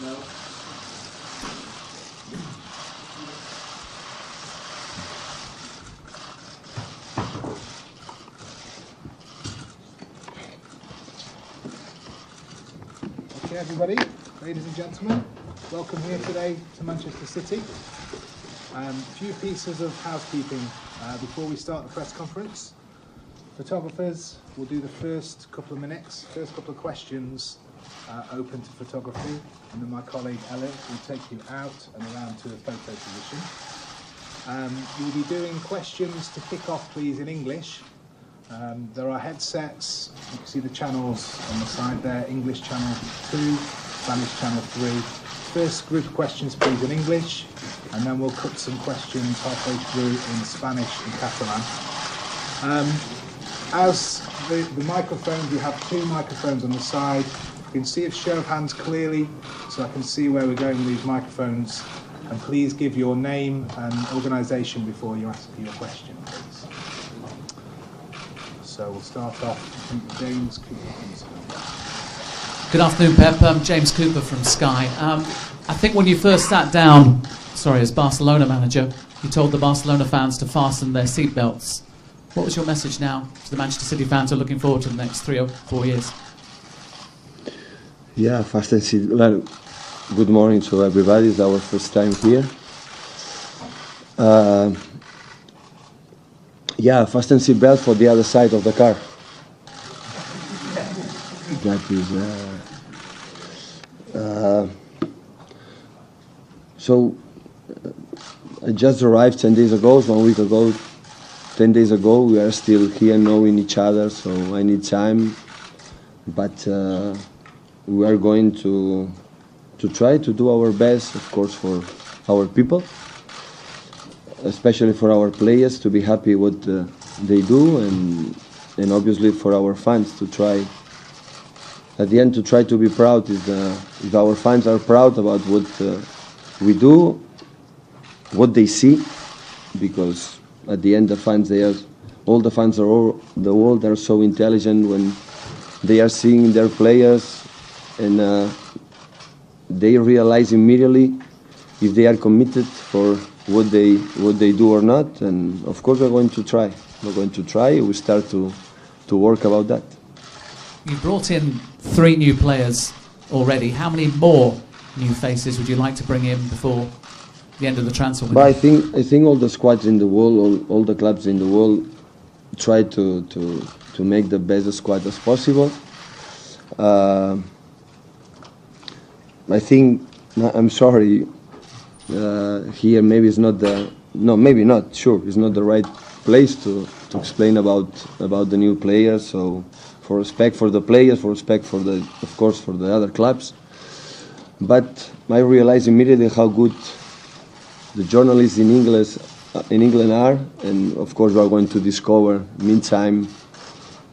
No. Okay, everybody, ladies and gentlemen, welcome here today to Manchester City. A few pieces of housekeeping before we start the press conference. Photographers will do the first couple of minutes, first couple of questions open to photography, and then my colleague Elliot will take you out and around to a photo position. You'll be doing questions to kick off, please, in English. There are headsets. You can see the channels on the side there. English channel 2, Spanish channel 3. First group of questions, please, in English, and then we'll cut some questions halfway through in Spanish and Catalan. As the microphones, we have 2 microphones on the side. You can see a show of hands clearly, so I can see where we're going with these microphones. And please give your name and organisation before you ask your question, please. So we'll start off with James Cooper. Good afternoon, Pep. I'm James Cooper from Sky. I think when you first sat down, as Barcelona manager, you told the Barcelona fans to fasten their seatbelts. What was your message now to the Manchester City fans who are looking forward to the next 3 or 4 years? Yeah, fasten seat. Well, good morning to everybody. It's our first time here. Yeah, fasten seatbelt for the other side of the car. That is. So I just arrived 10 days ago, 1 week ago. 10 days ago, we are still here knowing each other, so I need time. But we are going to try to do our best, of course, for our people, especially for our players to be happy what they do, and obviously for our fans to try. At the end, to try to be proud. If our fans are proud about what we do, what they see, because at the end, all the fans are the world are so intelligent when they are seeing their players, and they realize immediately if they are committed for what they do or not. And of course, we're going to try. We're going to try. We start to work about that. You brought in 3 new players already. How many more new faces would you like to bring in before the end of the transfer window? But I think all the squads in the world, all the clubs in the world, try to make the best squad as possible. I think, I'm sorry, here maybe it's not maybe not, sure, it's not the right place to explain about the new players. So for respect for the players, for respect for of course, for the other clubs. But I realized immediately how good the journalists in England are, and of course we are going to discover meantime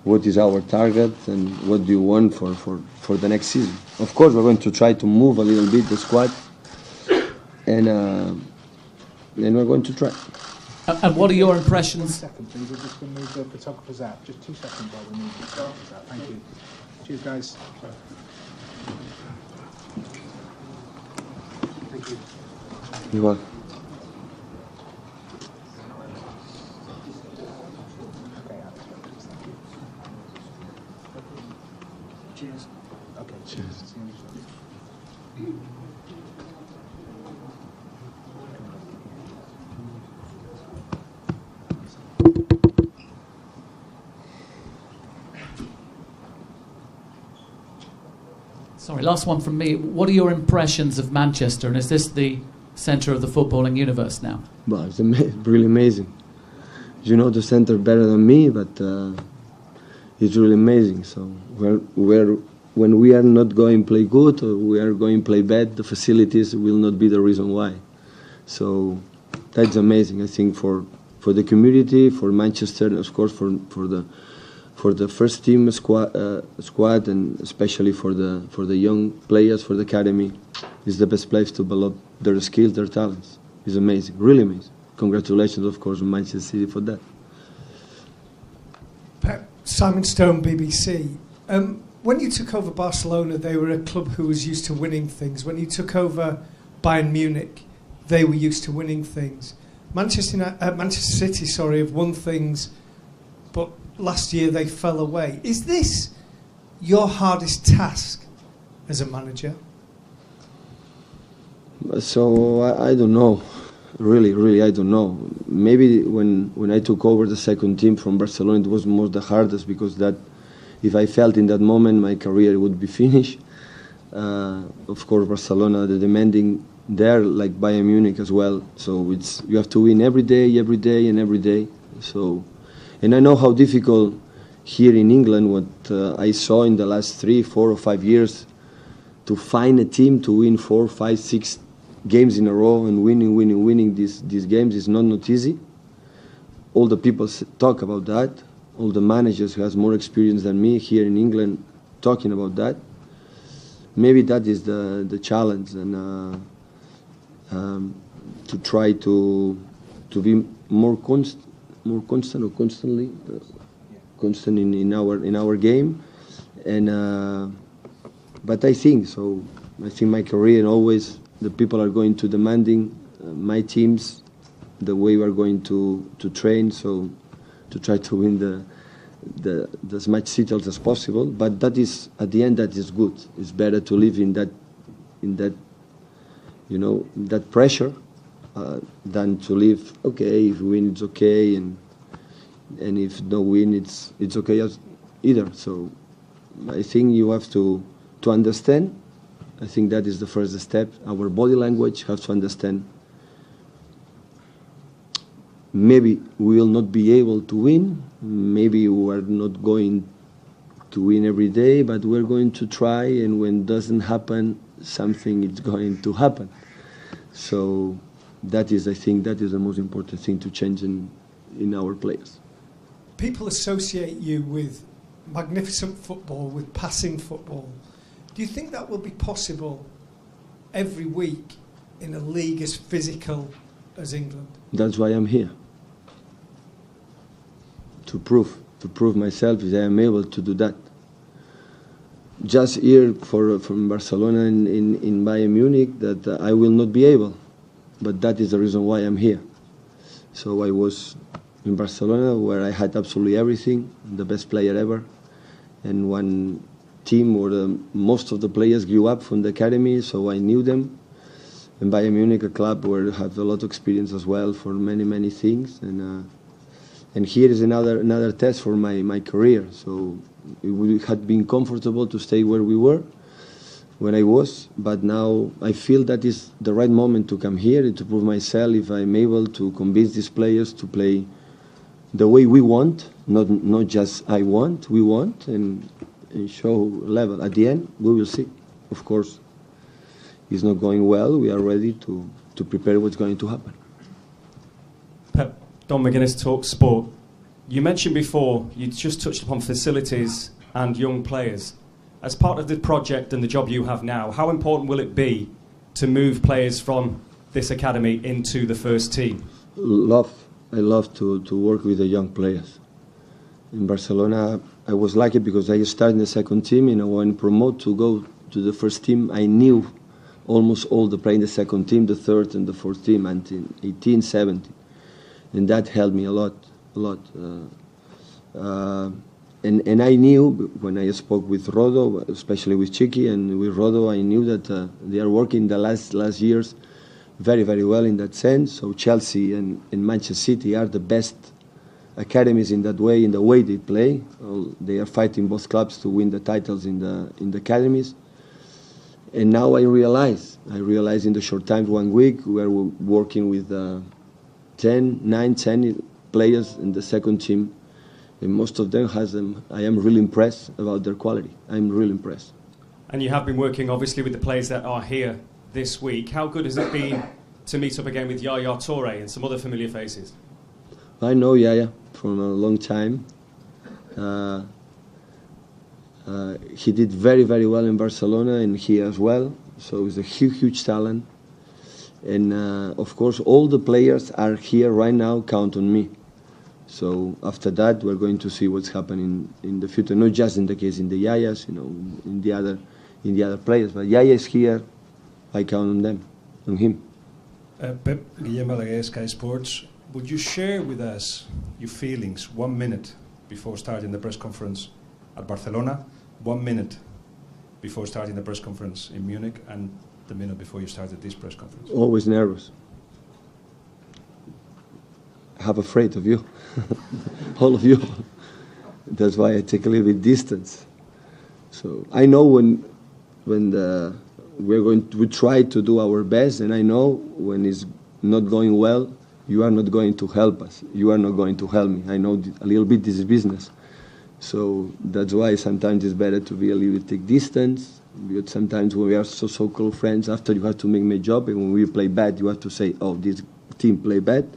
what is our target and what do you want for the next season. Of course we're going to try to move a little bit the squad, and we're going to try. And what are your impressions? 1 second, please. We're just going to move the photographers out. Just 2 seconds while we move the photographers out. Thank you. Cheers, guys. Thank you. You're welcome. Cheers. Okay. Cheers. Sorry, last one from me. What are your impressions of Manchester, and is this the centre of the footballing universe now? Well, it's really amazing. You know the centre better than me, but it's really amazing. So when we are not going play good or we are going play bad, the facilities will not be the reason why. So that's amazing. I think for the community, for Manchester, and of course for the first team squad, and especially for the young players, for the academy, is the best place to develop their skills, their talents. It's amazing, really amazing. Congratulations, of course, to Manchester City for that. Pep, Simon Stone, BBC. when you took over Barcelona, they were a club who was used to winning things. When you took over Bayern Munich, they were used to winning things. Manchester City, have won things, but last year they fell away. Is this your hardest task as a manager? So I don't know, really I don't know. Maybe when I took over the second team from Barcelona, it was more the hardest, because that, if I felt in that moment my career would be finished. Of course, Barcelona, the demanding there, like Bayern Munich as well. So you have to win every day. So, and I know how difficult here in England, what I saw in the last 3, 4 or 5 years, to find a team to win 4, 5, 6 games in a row and winning these games is not easy. All the people talk about that. All the managers who has more experience than me here in England talking about that. Maybe that is the challenge, and to try to be more constant or constantly constant in our game, and but I think so. I think my career, and always the people are going to demanding my teams, the way we are going to train, so to try to win as much titles as possible. But that is, at the end, that is good. It's better to live in that that pressure than to live, okay, if we win it's okay, and if no win it's okay either. So I think you have to understand. I think that is the first step. Our body language has to understand. Maybe we will not be able to win. Maybe we are not going to win every day, but we're going to try, and when it doesn't happen, something is going to happen. So I think that is the most important thing to change in our players. People associate you with magnificent football, with passing football. Do you think that will be possible every week in a league as physical as England? That's why I'm here. To prove myself that I am able to do that. Just here from Barcelona in Bayern Munich, that I will not be able, but that is the reason why I'm here. So I was in Barcelona, where I had absolutely everything, the best player ever, and one team where most of the players grew up from the academy, so I knew them. And Bayern Munich, a club where I have a lot of experience as well for many things, and here is another test for my career. So it had been comfortable to stay where we were when I was, but now I feel that is the right moment to come here and to prove myself, if I'm able to convince these players to play the way we want, not just I want, we want, and show level. At the end, we will see. Of course, it's not going well. We are ready to prepare what's going to happen. Pep, Don McGuinness, Talk Sport. You mentioned before, you just touched upon facilities and young players. As part of the project and the job you have now, how important will it be to move players from this academy into the first team? I love to work with the young players. In Barcelona, I was lucky because I started in the second team, and when promoted to go to the first team, I knew almost all the players in the second team, the third and the fourth team, until 18, 17. And that helped me a lot. And I knew, when I spoke with Rodo, especially with Chiqui and with Rodo, I knew that they are working the last years very well in that sense. So Chelsea and Manchester City are the best academies in that way, in the way they play. They are fighting both clubs to win the titles in the academies. And now I realize in the short time, 1 week, we are working with 10 players in the second team. And most of them I am really impressed about their quality. I'm really impressed. And you have been working, obviously, with the players that are here this week. How good has it been to meet up again with Yaya Toure and some other familiar faces? I know Yaya from a long time. He did very well in Barcelona, and here as well. So he's a huge talent. And of course, all the players are here right now, count on me. So after that, we're going to see what's happening in the future. Not just in the case in the Yayas, in the other players. But Yaya is here. I count on them, on him. Pep, Guillermo Balaguer, Sky Sports. Would you share with us your feelings 1 minute before starting the press conference at Barcelona, 1 minute before starting the press conference in Munich, and the minute before you started this press conference? Always nervous. I'm afraid of you, all of you. That's why I take a little bit distance. So I know when we try to do our best, and I know when it's not going well, you are not going to help us. You are not going to help me. I know a little bit this is business. So that's why sometimes it's better to be a little bit take distance. Because sometimes when we are so-called friends, after you have to make my job, and when we play bad, you have to say, oh, this team play bad.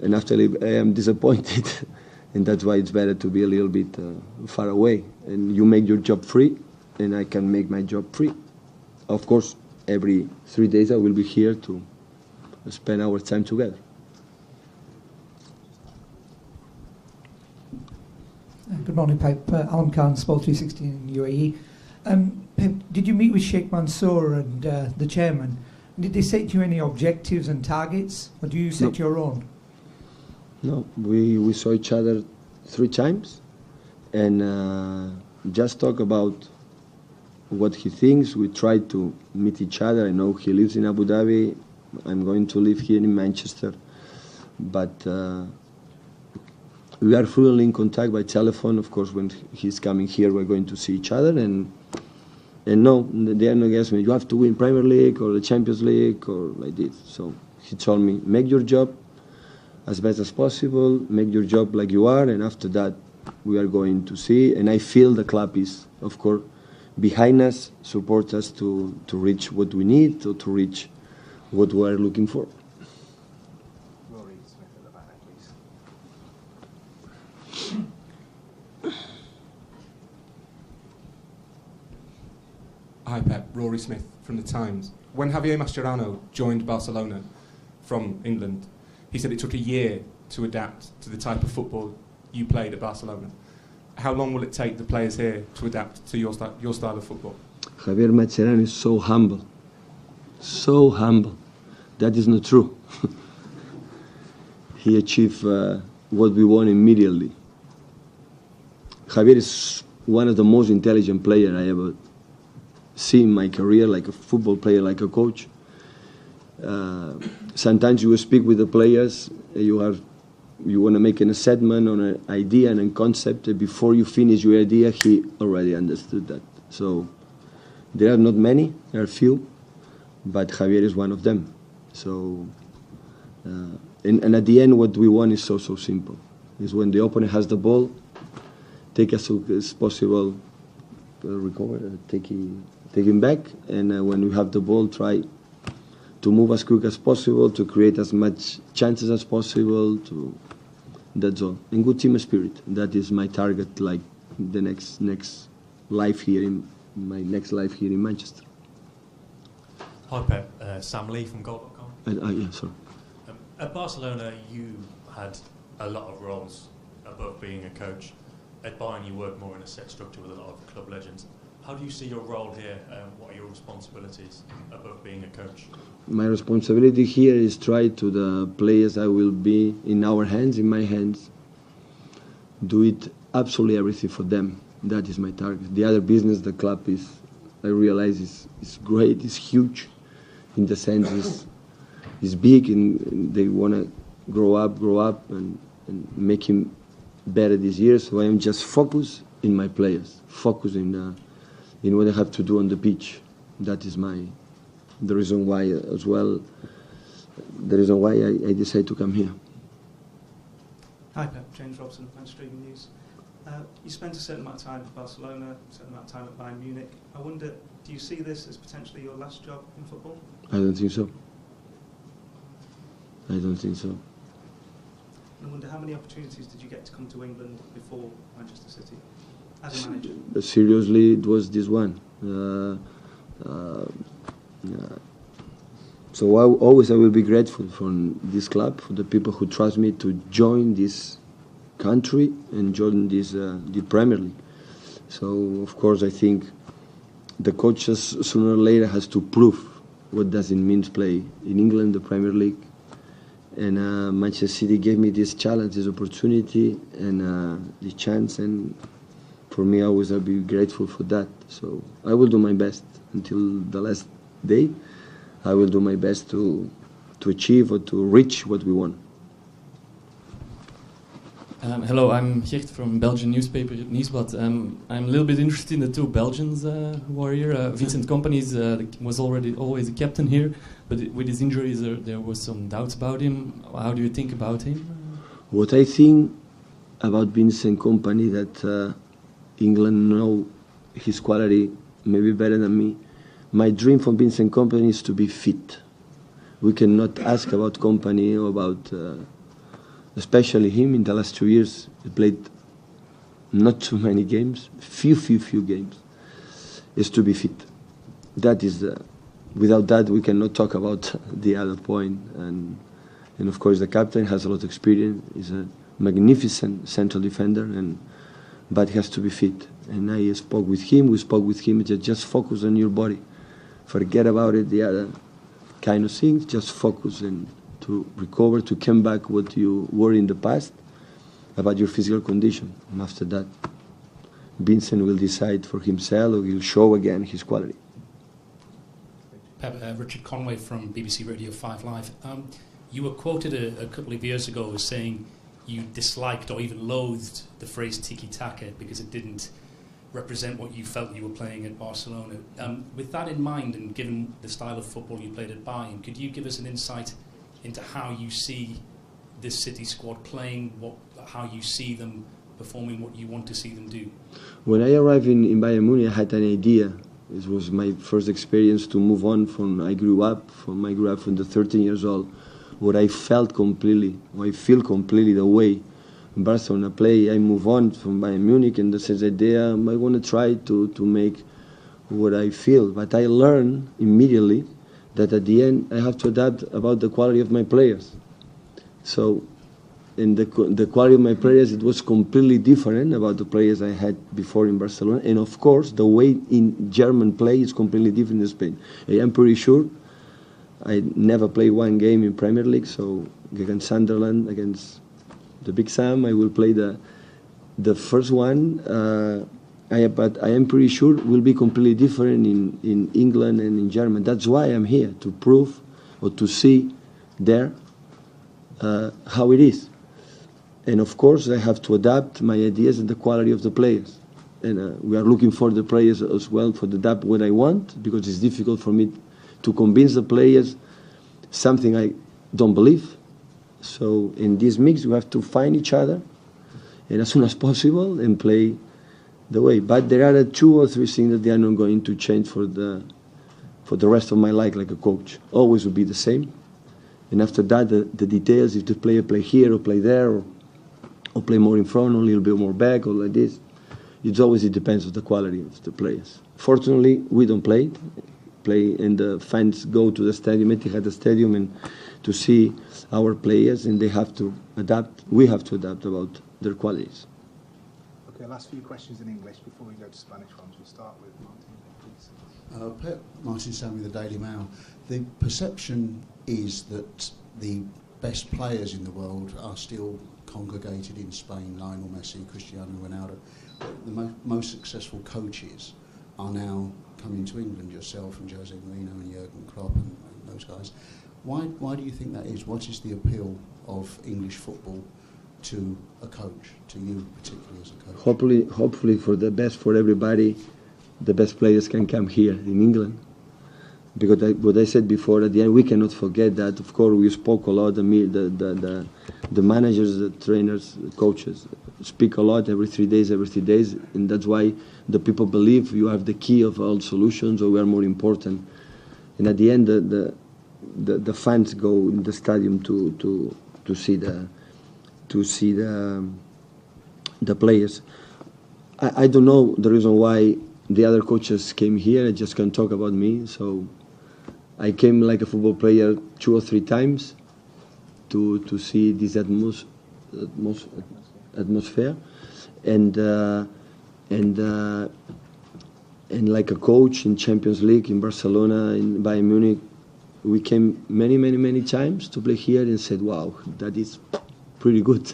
And after I am disappointed. And that's why it's better to be a little bit far away. And you make your job free, and I can make my job free. Of course, every 3 days I will be here to spend our time together. Good morning, Pep. Alan Khan, Sport 360 in UAE. Pep, did you meet with Sheikh Mansour and the chairman? Did they set you any objectives and targets, or do you set your own? No, we saw each other 3 times, and just talk about what he thinks. We tried to meet each other. I know he lives in Abu Dhabi. I'm going to live here in Manchester, but we are fully in contact by telephone. Of course, when he's coming here, we're going to see each other. And no, they are not asking me, you have to win Premier League or the Champions League or like this. So he told me, make your job as best as possible, make your job like you are, and after that, we are going to see. And I feel the club is, of course, behind us, support us to reach what we need, to reach what we are looking for. Rory Smith at the back, please. Hi Pep, Rory Smith from The Times. When Javier Mascherano joined Barcelona from England, he said it took a year to adapt to the type of football you played at Barcelona. How long will it take the players here to adapt to your style of football? Javier Mascherano is so humble. So humble. That is not true. He achieved what we want immediately. Javier is one of the most intelligent players I ever see in my career, like a football player, like a coach. Sometimes you speak with the players, you want to make an assessment on an idea and a concept, and before you finish your idea, he already understood that. So there are not many, there are few, but Javier is one of them. So, and at the end, what we want is so simple. Is when the opponent has the ball, take as soon as possible, recover, take him back, and when we have the ball, try to move as quick as possible, to create as much chances as possible. That's all. And good team spirit. That is my target. Like the next life here in my next life here in Manchester. Hi Pep, Sam Lee from Goal.com. Yeah, sorry. At Barcelona, you had a lot of roles above being a coach. At Bayern, you work more in a set structure with a lot of club legends. How do you see your role here? What are your responsibilities above being a coach? My responsibility here is try to the players I will be in our hands, in my hands, do it absolutely everything for them. That is my target. The other business, the club is, I realize is great, is huge, in the sense is big, and they want to grow up and make him better this year. So I am just focused in my players, focused in what I have to do on the pitch. That is the reason why as well, the reason why I decided to come here. Hi Pep, James Robson, Manchester Evening News. You spent a certain amount of time at Barcelona, a certain amount of time at Bayern Munich. I wonder, do you see this as potentially your last job in football? I don't think so. I don't think so. I wonder, how many opportunities did you get to come to England before Manchester City as a manager? Seriously, it was this one. So I will be grateful for this club, for the people who trust me to join this country and join this the Premier League. So of course I think the coaches sooner or later has to prove what does it mean to play in England, the Premier League. And Manchester City gave me this challenge, this opportunity, and the chance. And for me, I'll be grateful for that. So I will do my best until the last day. I will do my best to achieve or to reach what we want. Hello, I'm Geert from Belgian newspaper Nieuwsblad. I'm a little bit interested in the two Belgians who are here. Vincent Kompany's was always a captain here, but with his injuries there was some doubts about him. How do you think about him? What I think about Vincent Kompany, that England know his quality maybe better than me. My dream for Vincent Kompany is to be fit. We cannot ask about Kompany or about especially him. In the last 2 years, he played not too many games, few games. Is to be fit. That is without that we cannot talk about the other point. And of course the captain has a lot of experience. He's a magnificent central defender, but he has to be fit. And I spoke with him. We spoke with him. Just focus on your body. Forget about it. The other kind of things. Just focus and to recover, to come back what you were in the past, about your physical condition. And after that, Vincent will decide for himself, or he'll show again his quality. Pep, Richard Conway from BBC Radio 5 Live. You were quoted a couple of years ago as saying you disliked or even loathed the phrase tiki-taka because it didn't represent what you felt you were playing at Barcelona. With that in mind, and given the style of football you played at Bayern, could you give us an insight into how you see this City squad playing, how you see them performing, what you want to see them do? When I arrived in Bayern Munich, I had an idea. It was my first experience to move on from. I grew up from the 13 years old, where I felt completely, or I feel completely the way in Barcelona play. I move on from Bayern Munich, and this is the idea. I want to try to make what I feel, but I learned immediately that at the end I have to adapt about the quality of my players. So in the quality of my players, it was completely different about the players I had before in Barcelona. And of course, the way in German play is completely different in Spain. I am pretty sure I never played one game in Premier League, so against Sunderland, against the Big Sam, I will play the first one. But I am pretty sure will be completely different in England and in Germany. That's why I'm here, to prove or to see there how it is. And of course I have to adapt my ideas and the quality of the players. And we are looking for the players as well for the adapt what I want, because it's difficult for me to convince the players something I don't believe. So in this mix we have to find each other and as soon as possible and play the way. But there are 2 or 3 things that they are not going to change for the rest of my life like a coach. Always will be the same. And after that, the details, if the player play here or play there, or play more in front, or a little bit more back, or like this, it depends on the quality of the players. Fortunately, we don't play, and the fans go to the stadium, Etihad Stadium, and to see our players, and they have to adapt. We have to adapt about their qualities. Okay, last few questions in English before we go to Spanish ones. We'll start with Martin, please. Pep, Martin Sammy, the Daily Mail. The perception is that the best players in the world are still congregated in Spain, Lionel Messi, Cristiano Ronaldo. The most successful coaches are now coming to England, yourself and Jose Mourinho and Jurgen Klopp and those guys. Why do you think that is? What is the appeal of English football to a coach, to you particularly as a coach? Hopefully for the best for everybody, the best players can come here in England. Because what I said before, at the end we cannot forget that. Of course, we spoke a lot. The managers, the trainers, the coaches speak a lot every 3 days, and that's why the people believe you have the key of all solutions, or we are more important. And at the end, the fans go in the stadium to see the players. I don't know the reason why the other coaches came here. I just can't talk about me. So I came like a football player 2 or 3 times to see this atmosphere, and like a coach in Champions League in Barcelona, in Bayern Munich, we came many times to play here and said, wow, that is pretty good.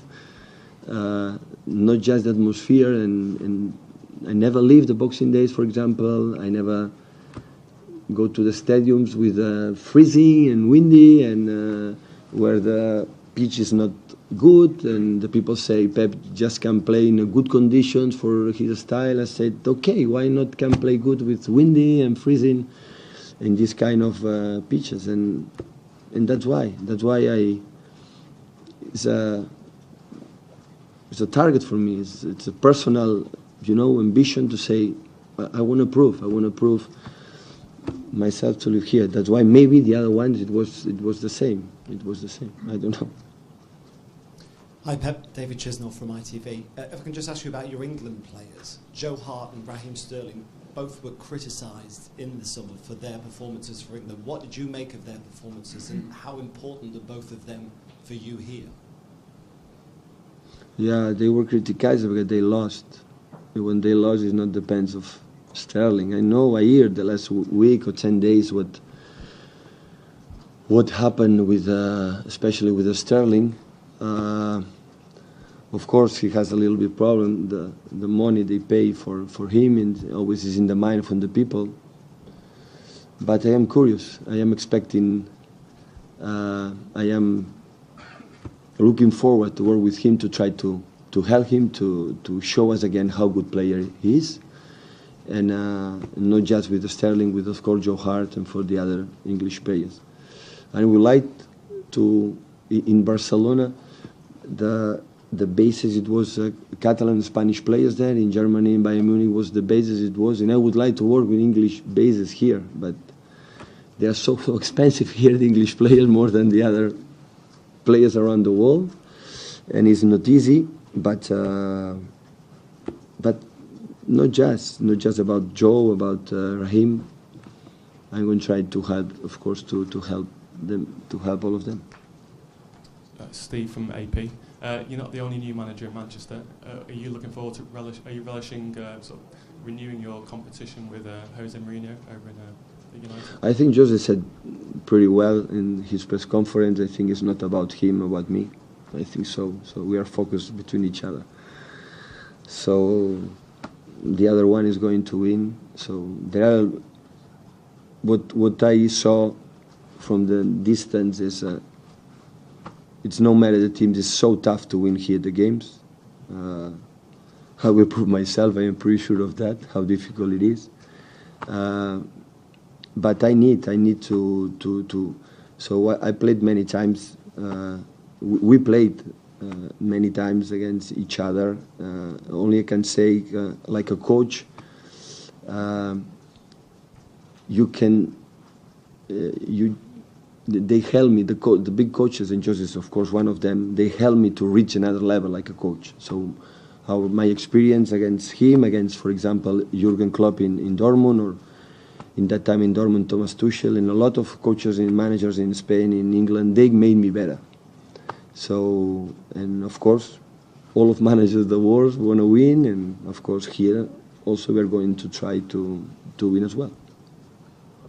Not just the atmosphere, and I never leave the Boxing Days, for example. I never go to the stadiums with freezing and windy, and where the pitch is not good, and the people say Pep just can play in good conditions for his style. I said, okay, why not can play good with windy and freezing in this kind of pitches, and that's why it's a target for me. It's a personal, ambition to say I want to prove myself to live here. That's why maybe the other ones it was the same. I don't know. Hi Pep, David Chisnell from ITV. If I can just ask you about your England players, Joe Hart and Raheem Sterling both were criticised in the summer for their performances for England. What did you make of their performances, and how important are both of them for you here? Yeah, they were criticized because they lost. When they lost, it not depends of Sterling. I hear the last week or 10 days what happened with, especially with Sterling. Of course, he has a little bit problem. The money they pay for him, and always is in the mind from the people. But I am curious. I am expecting. I am looking forward to work with him to try to help him to show us again how good player he is, and not just with Sterling, with of course Joe Hart and for the other English players. And we like to in Barcelona. The basis it was Catalan Spanish players there. In Germany, in Bayern Munich was the basis it was, and I would like to work with English bases here, but they are so expensive here, the English players, more than the other players around the world, and it's not easy. But not just about Joe, about Raheem. I'm going to try to help, of course, to help them, to help all of them. Steve from AP. You're not the only new manager in Manchester. Are you looking forward to relishing sort of renewing your competition with Jose Mourinho over in United? I think Jose said pretty well in his press conference. I think it's not about him, about me. I think so. So we are focused between each other. So the other one is going to win. So there are what I saw from the distance is. It's no matter the teams. It's so tough to win here the games. I will prove myself. I am pretty sure of that. How difficult it is. But I need to. So I played many times. We played many times against each other. Only I can say, like a coach, you can. They help me, the big coaches, and Jose is of course one of them, they help me to reach another level like a coach. So my experience against him, against, for example, Jurgen Klopp in Dortmund, or in that time in Dortmund, Thomas Tuchel, and a lot of coaches and managers in Spain, in England, they made me better. So, and of course, all of managers of the world want to win, and of course here also we're going to try to win as well.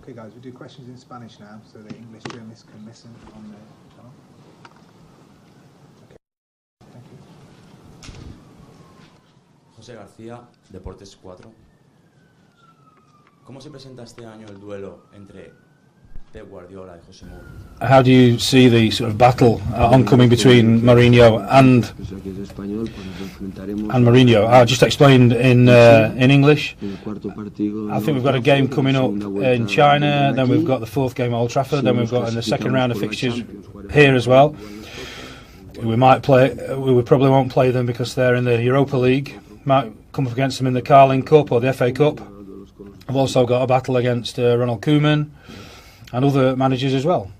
Okay, guys, we'll do questions in Spanish now, so the English journalists can listen on the channel. Okay. Thank you. José García, Deportes 4. ¿Cómo se presenta este año el duelo entre Pep Guardiola y José Mourinho? How do you see the sort of battle oncoming between Mourinho and Mourinho? I just explained in English. I think we've got a game coming up in China, then we've got the fourth game at Old Trafford, then we've got in the second round of fixtures here as well. We probably won't play them because they're in the Europa League. Might come up against them in the Carling Cup or the FA Cup. I've also got a battle against Ronald Koeman and other managers as well.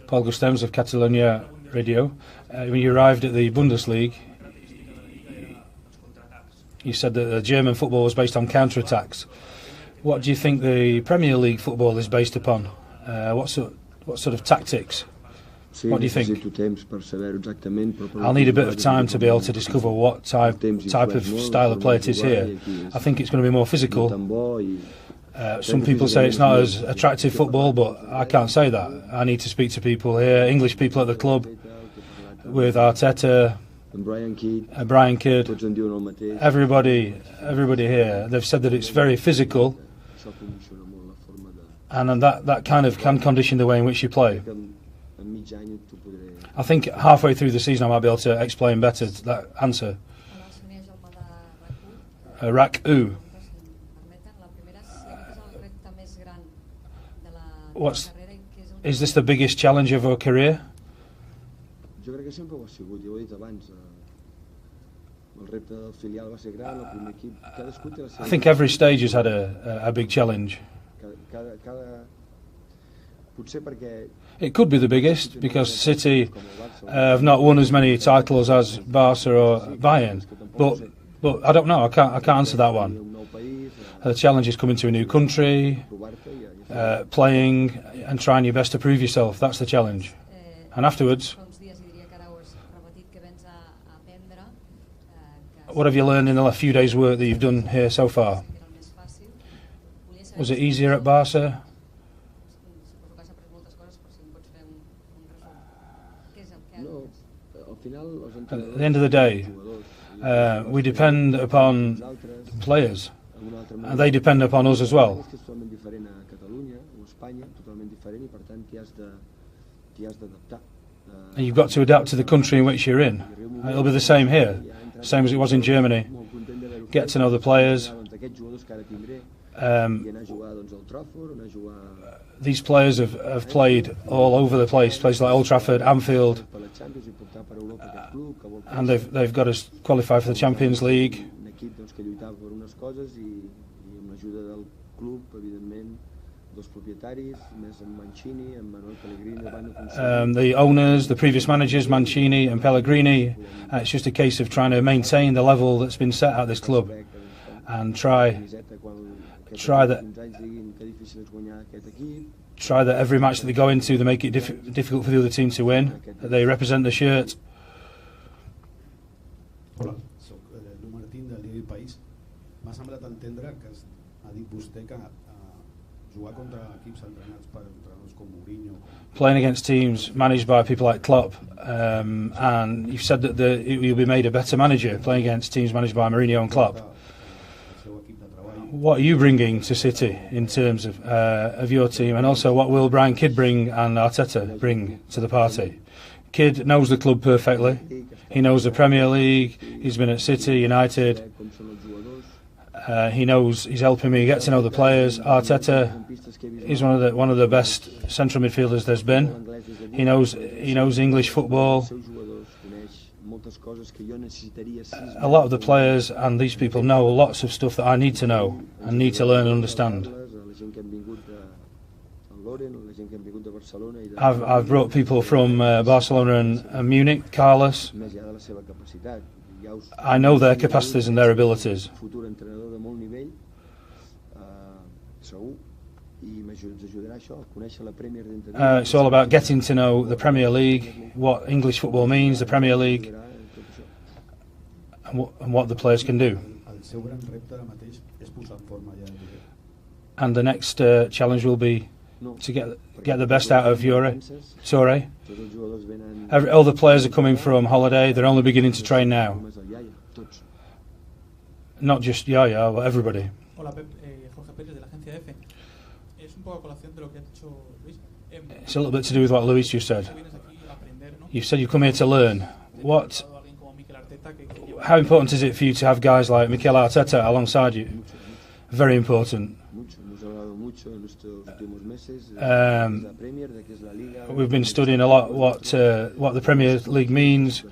Paul Gustems of Catalonia Radio. When you arrived at the Bundesliga, you said that the German football was based on counter-attacks. What do you think the Premier League football is based upon? What sort of tactics? What do you think? I'll need a bit of time to be able to discover what type of style of play it is here. I think it's going to be more physical. Some people say it's not as attractive football, but I can't say that. I need to speak to people here, English people at the club, with Arteta, Brian Kidd, everybody here. They've said that it's very physical, and that kind of can condition the way in which you play. I think halfway through the season I might be able to explain better that answer. RAC-U. Is this the biggest challenge of our career? I think every stage has had a big challenge. It could be the biggest because City have not won as many titles as Barca or Bayern, but I don't know. I can't answer that one. The challenge is coming to a new country, playing and trying your best to prove yourself. That's the challenge. And afterwards, what have you learned in the few days' work that you've done here so far? Was it easier at Barca? At the end of the day, we depend upon players, and they depend upon us as well. And you've got to adapt to the country in which you're in. It'll be the same here, same as it was in Germany. Get to know the players. These players have played all over the place, places like Old Trafford, Anfield, and they've got us qualify for the Champions League. The owners, the previous managers, Mancini and Pellegrini, it's just a case of trying to maintain the level that's been set at this club and try that every match that they go into, they make it difficult for the other team to win, that they represent the shirt. Hola, soc Lu Martín del diari País. M'ha semblat entendre que ha dit vostè que jugar contra equips entrenats per entrenadors com Mourinho. Playing against teams managed by people like Klopp, and you've said that you'll be made a better manager playing against teams managed by Mourinho and Klopp. What are you bringing to City in terms of your team, and also what will Brian Kidd bring and Arteta bring to the party? Kidd knows the club perfectly. He knows the Premier League. He's been at City, United. He's helping me get to know the players. Arteta is one of the best central midfielders there's been. He knows English football. A lot of the players and these people know lots of stuff that I need to know and need to learn and understand. I've brought people from Barcelona and Munich, Carlos. I know their capacities and their abilities. It's all about getting to know the Premier League, what English football means, the Premier League, and what the players can do. And the next challenge will be to get the best out of Toure. All the players are coming from holiday. They're only beginning to train now. Not just Yaya, but everybody. Hola, Pep. Jorge Pérez de la agencia EFE. Es un poco a colación de lo que ha dicho Luis. It's a little bit to do with what Luis just said. You've said you've come here to learn. How important is it for you to have guys like Mikel Arteta alongside you? Very important. We've been studying a lot what the Premier League means,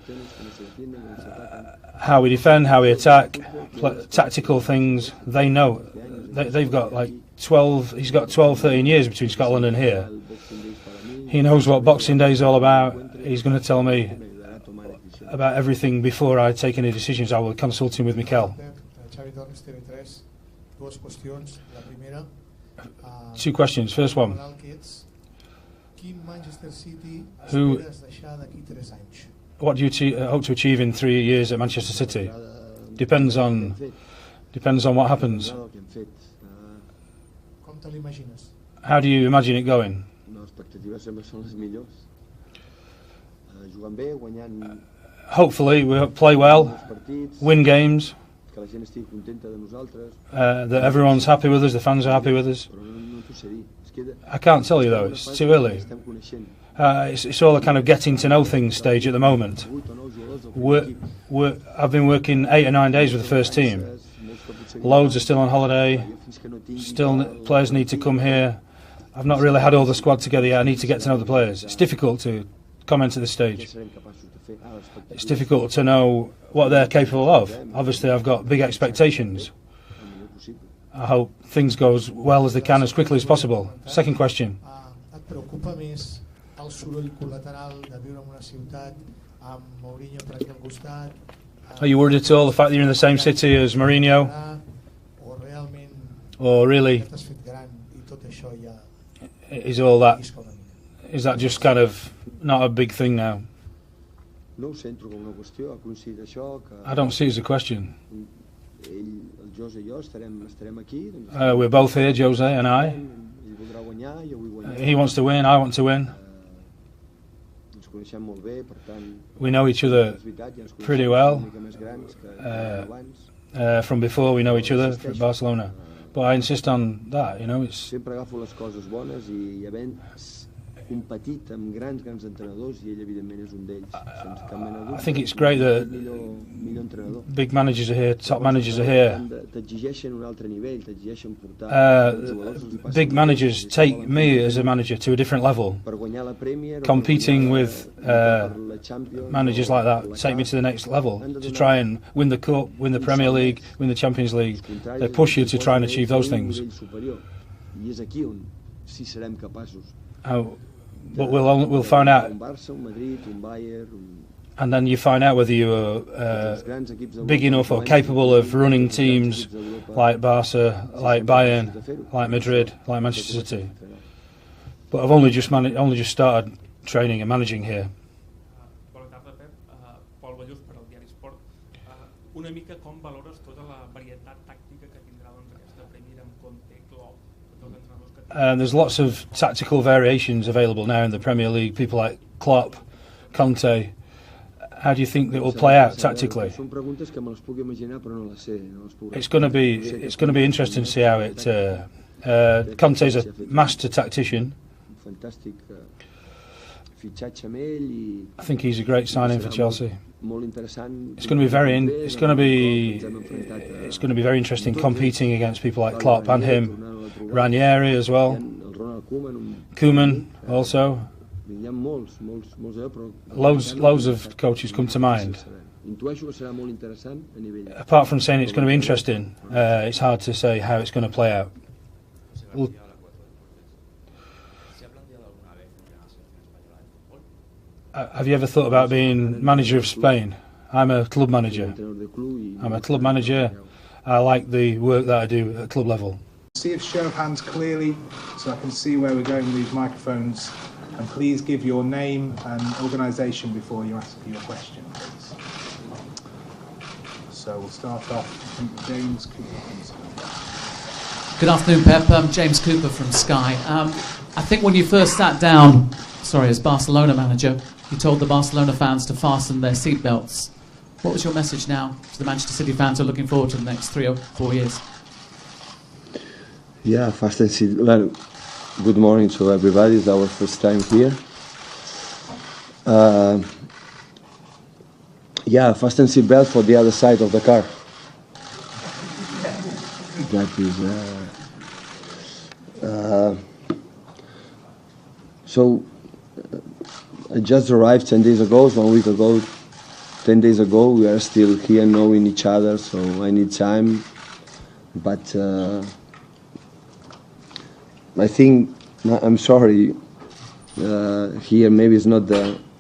how we defend, how we attack, tactical things. They know. They've got like 12. He's got 12, 13 years between Scotland and here. He knows what Boxing Day is all about. He's going to tell me about everything before I take any decisions. I will consult him with Mikel. Two questions. First one. Who? What do you hope to achieve in 3 years at Manchester City? Depends on what happens. How do you imagine it going? Hopefully we'll play well, win games, that everyone's happy with us, the fans are happy with us. I can't tell you though, it's too early. It's all a kind of getting to know things stage at the moment. I've been working 8 or 9 days with the first team. Loads are still on holiday, still players need to come here. I've not really had all the squad together yet, I need to get to know the players. It's difficult to comment at this stage. It's difficult to know what they're capable of. Obviously I've got big expectations. I hope things go as well as they can as quickly as possible. Second question. Are you worried at all the fact that you're in the same city as Mourinho? Or really, is that just kind of not a big thing now? I don't see it as a question. We're both here, Jose and I. He wants to win, I want to win. We know each other pretty well. From before we know each other from Barcelona. But I insist on that, you know, it's... I think it's great that big managers are here, top managers are here. Big managers take me as a manager to a different level. Competing with managers like that take me to the next level, to try and win the Cup, win the Premier League, win the Champions League. They push you to try and achieve those things. But we'll find out, and then you find out whether you're big enough or capable of running teams like Barca, like Bayern, like Madrid, like Manchester City. But I've only just started training and managing here. Una mica com valores tota la varietat tàctica que tindrà aquesta Premier amb Conte, Klopp, tots els entrenadors que There's lots of tactical variations available now in the Premier League. People like Klopp, Conte. How do you think that will play out tactically? It's going to be interesting to see how it. Conte's a master tactician. I think he's a great signing for Chelsea. It's going to be very interesting competing against people like Klopp and him, Ranieri as well, Koeman also. Loads of coaches come to mind. Apart from saying it's going to be interesting, it's hard to say how it's going to play out. Have you ever thought about being manager of Spain? I'm a club manager. I like the work that I do at club level. See a show of hands clearly so I can see where we're going with these microphones. And please give your name and organisation before you ask your question, please. So we'll start off with James Cooper. Good afternoon, Pep. I'm James Cooper from Sky. I think when you first sat down, as Barcelona manager, you told the Barcelona fans to fasten their seatbelts. What was your message now to the Manchester City fans who are looking forward to the next 3 or 4 years? Yeah, fasten seatbelts. Good morning to everybody. It's our first time here. Yeah, fasten seatbelt for the other side of the car. That is. So I just arrived 10 days ago, 1 week ago. 10 days ago, we are still here knowing each other, so I need time. But I think, I'm sorry, here maybe it's not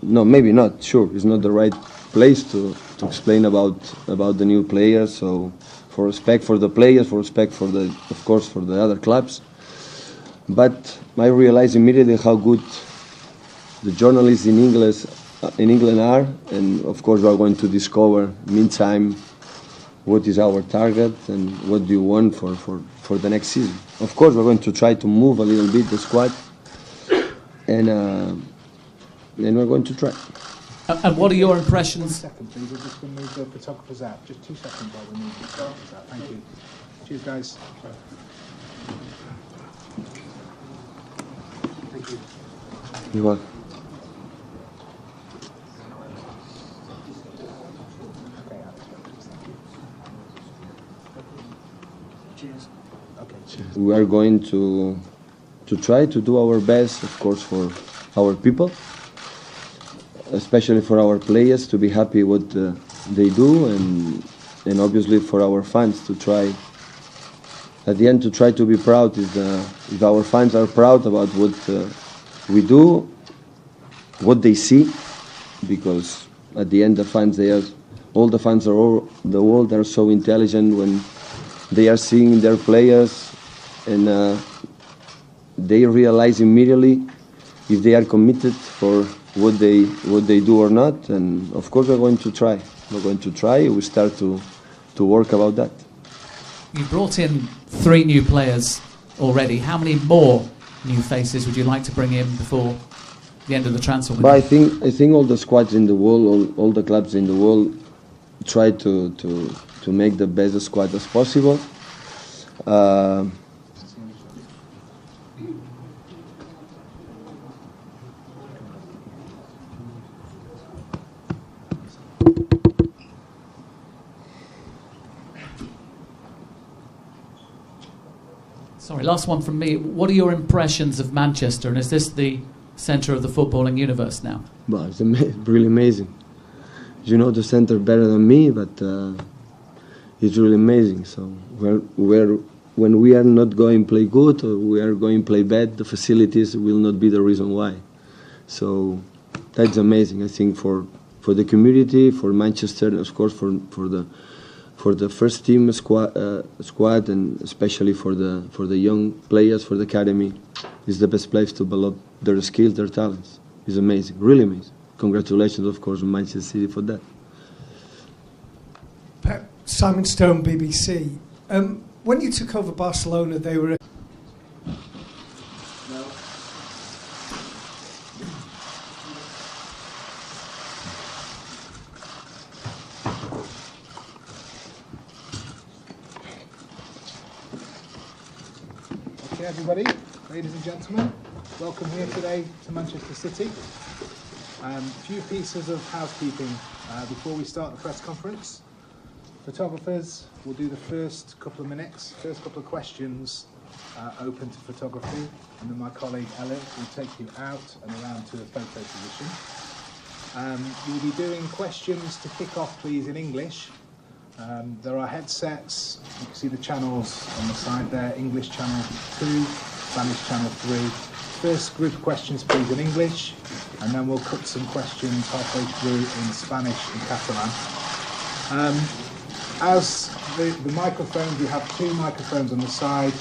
maybe not, sure, it's not the right place to explain about the new players. So for respect for the players, for respect for of course, for the other clubs. But I realized immediately how good the journalists in England are, and of course we are going to discover meantime what is our target and what do you want for the next season. Of course we're going to try to move a little bit the squad, and we're going to try. And what are your impressions? 1 second, please. We're just going to move the photographers out. Just 2 seconds while we move the photographers out. Thank you. Cheers, guys. Thank you. You're welcome. Cheers. Okay. We are going to try to do our best, of course, for our people, especially for our players to be happy what they do, and obviously for our fans to try. At the end, to try to be proud is if our fans are proud about what we do, what they see, because at the end the fans, all the fans are the world are so intelligent when they are seeing their players, and they realize immediately if they are committed for what they do or not. And of course we're going to try. We're going to try. We start to work about that. You brought in 3 new players already. How many more new faces would you like to bring in before the end of the transfer window? But I think all the squads in the world, all the clubs in the world, try to make the best squad as possible. Sorry, last one from me. What are your impressions of Manchester, and is this the centre of the footballing universe now? Well, it's really amazing. You know the centre better than me, but it's really amazing. So when we are not going play good or we are going play bad, the facilities will not be the reason why. So that's amazing. I think for the community, for Manchester, and of course for the first team squad, and especially for the young players, for the academy, is the best place to develop their skills, their talents. It's amazing, really amazing. Congratulations, of course, on Manchester City for that. Simon Stone, BBC. When you took over Barcelona, they were... Okay, everybody, ladies and gentlemen, welcome here today to Manchester City. A few pieces of housekeeping before we start the press conference. Photographers will do the first couple of minutes, first couple of questions open to photography, and then my colleague Elliot will take you out and around to a photo position. You'll be doing questions to kick off, please, in English. There are headsets. You can see the channels on the side there. English channel 2, Spanish channel 3. First group of questions, please, in English, and then we'll cut some questions halfway through in Spanish and Catalan. As the microphones, you have 2 microphones on the side.